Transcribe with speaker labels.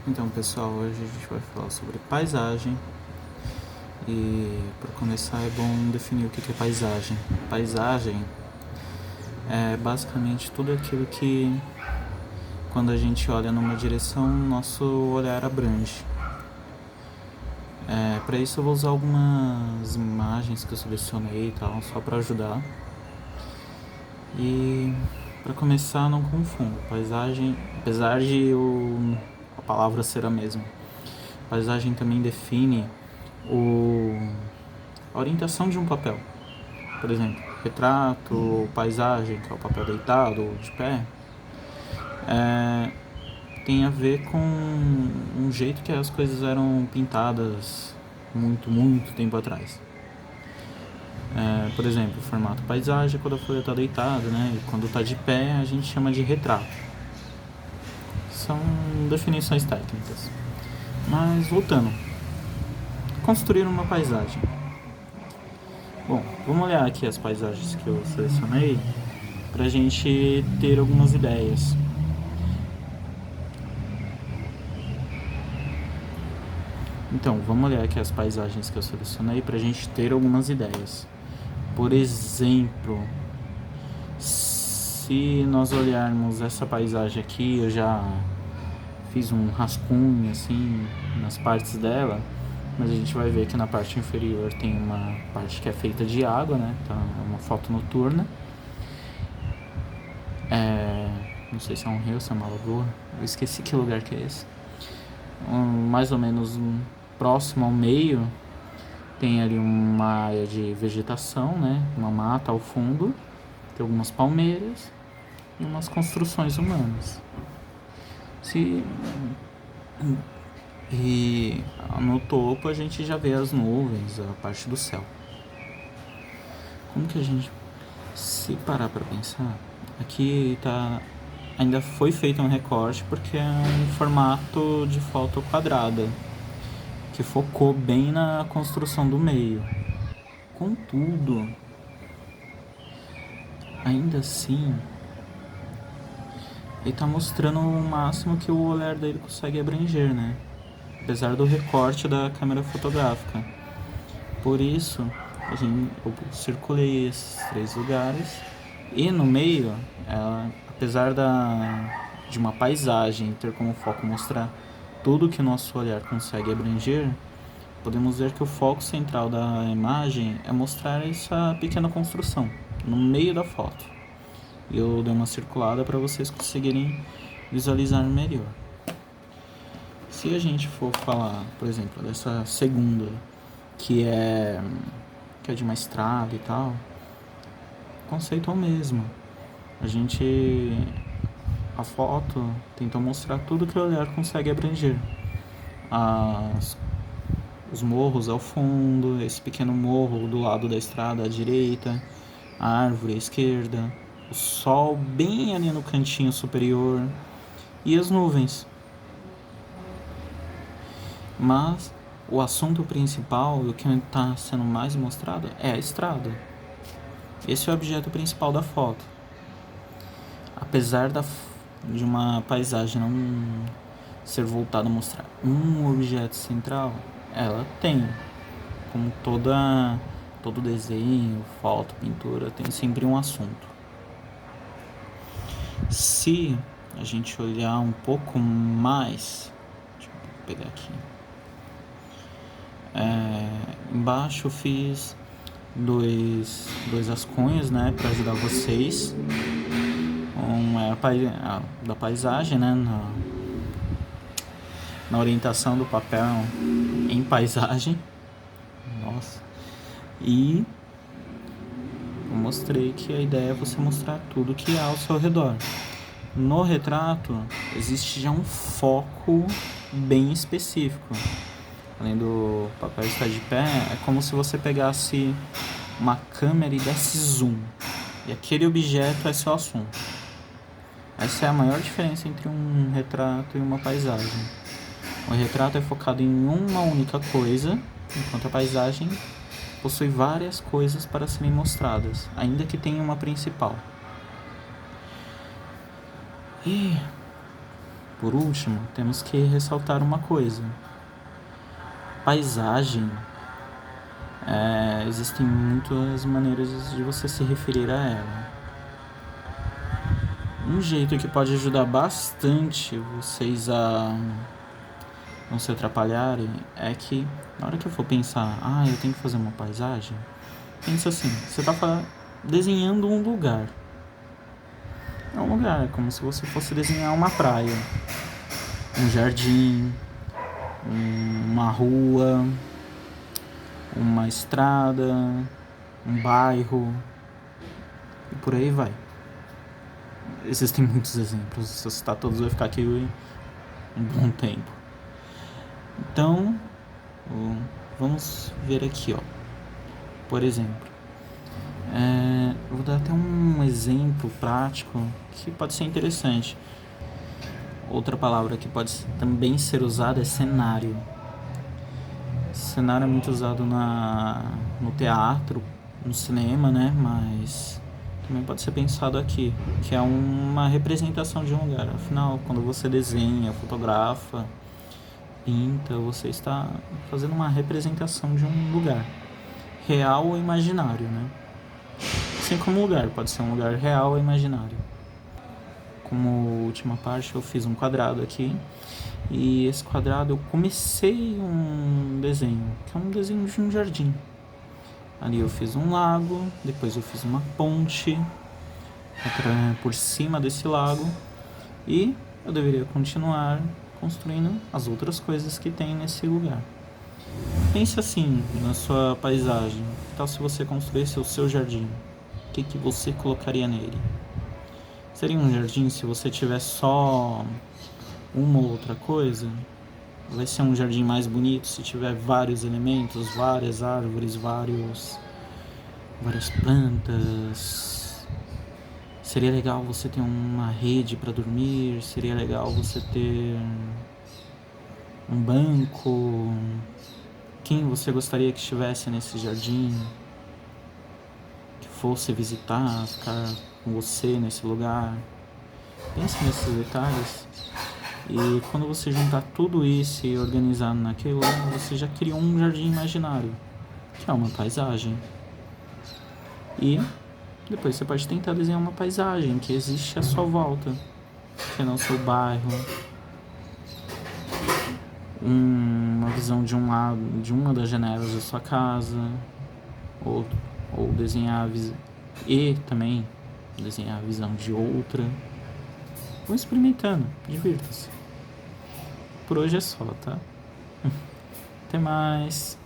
Speaker 1: Então, pessoal, hoje a gente vai falar sobre paisagem. E para começar é bom definir o que é paisagem. Paisagem é basicamente tudo aquilo que, quando a gente olha numa direção, nosso olhar abrange. Para isso eu vou usar algumas imagens que eu selecionei e tal, só para ajudar. E para começar, não confunda. Paisagem, apesar de a palavra ser a mesma, paisagem também define a orientação de um papel. Por exemplo, retrato, paisagem, que é o papel deitado ou de pé, tem a ver com um jeito que as coisas eram pintadas muito tempo atrás. Por exemplo, o formato paisagem é quando a folha está deitada, né? E quando está de pé a gente chama de retrato. São definições técnicas. Mas voltando, construir uma paisagem. Bom, vamos olhar aqui as paisagens que eu selecionei para a gente ter algumas ideias. Então, vamos olhar aqui as paisagens que eu selecionei para a gente ter algumas ideias. Por exemplo, se nós olharmos essa paisagem aqui, eu já fiz um rascunho assim nas partes dela, mas a gente vai ver que na parte inferior tem uma parte que é feita de água, né? Então é uma foto noturna. Não sei se é um rio, se é uma lagoa. Eu esqueci que lugar que é esse. Mais ou menos próximo ao meio tem ali uma área de vegetação, né? Uma mata ao fundo, tem algumas palmeiras e umas construções humanas. E no topo a gente já vê as nuvens, a parte do céu. Como que a gente, se parar para pensar, aqui ainda foi feito um recorte porque é um formato de foto quadrada que focou bem na construção do meio. Contudo, ainda assim, ele está mostrando o máximo que o olhar dele consegue abranger, né? Apesar do recorte da câmera fotográfica. Por isso, eu circulei esses 3 lugares e no meio, apesar de uma paisagem ter como foco mostrar tudo que nosso olhar consegue abranger, podemos ver que o foco central da imagem é mostrar essa pequena construção no meio da foto. E eu dei uma circulada para vocês conseguirem visualizar melhor. Se a gente for falar, por exemplo, dessa segunda, que é de uma estrada e tal, o conceito é o mesmo. A foto tentou mostrar tudo que o olhar consegue abranger. Os morros ao fundo, esse pequeno morro do lado da estrada à direita, a árvore à esquerda, o sol bem ali no cantinho superior e as nuvens. Mas o assunto principal, o que está sendo mais mostrado, é a estrada. Esse é o objeto principal da foto. Apesar de uma paisagem não ser voltada a mostrar um objeto central, ela tem, como todo desenho, foto, pintura, tem sempre um assunto. Se a gente olhar um pouco mais, deixa eu pegar aqui, embaixo eu fiz dois rascunhos, né, para ajudar vocês. Um é da paisagem, né, na orientação do papel em paisagem. Nossa. E eu mostrei que a ideia é você mostrar tudo que há ao seu redor. No retrato existe já um foco bem específico. Além do papel estar de pé, é como se você pegasse uma câmera e desse zoom. E aquele objeto é seu assunto. Essa é a maior diferença entre um retrato e uma paisagem. O retrato é focado em uma única coisa, enquanto a paisagem possui várias coisas para serem mostradas, ainda que tenha uma principal. E Por último, temos que ressaltar uma coisa. Paisagem. Existem muitas maneiras de você se referir a ela. Um jeito que pode ajudar bastante vocês a não se atrapalharem é que, na hora que eu for pensar, eu tenho que fazer uma paisagem, pensa assim, você tá desenhando um lugar. É um lugar, como se você fosse desenhar uma praia, um jardim, uma rua, uma estrada, um bairro, e por aí vai. Existem muitos exemplos, se eu citar todos vai ficar aqui um bom tempo. Então, vamos ver aqui, ó. Por exemplo, eu vou dar até um exemplo prático que pode ser interessante. Outra palavra que pode também ser usada é cenário. Cenário é muito usado no teatro, no cinema, né? Mas também pode ser pensado aqui, que é uma representação de um lugar. Afinal, quando você desenha, fotografa, pinta, você está fazendo uma representação de um lugar, real ou imaginário, né? Assim como um lugar, pode ser um lugar real ou imaginário. Como última parte, eu fiz um quadrado aqui, e esse quadrado eu comecei um desenho, que é um desenho de um jardim. Ali eu fiz um lago, depois eu fiz uma ponte por cima desse lago, e eu deveria continuar construindo as outras coisas que tem nesse lugar. Pense assim na sua paisagem. Que tal se você construísse o seu jardim? O que você colocaria nele? Seria um jardim se você tivesse só uma ou outra coisa? Vai ser um jardim mais bonito se tiver vários elementos, várias árvores, várias plantas. Seria legal você ter uma rede para dormir, seria legal você ter um banco. Quem você gostaria que estivesse nesse jardim, que fosse visitar, ficar com você nesse lugar? Pense nesses detalhes. E quando você juntar tudo isso e organizar naquele lugar, você já criou um jardim imaginário, que é uma paisagem. E depois você pode tentar desenhar uma paisagem que existe à sua volta, que é no seu bairro. Uma visão de uma das janelas da sua casa, ou desenhar e também desenhar a visão de outra. Vou experimentando, divirta-se. Por hoje é só, tá? Até mais.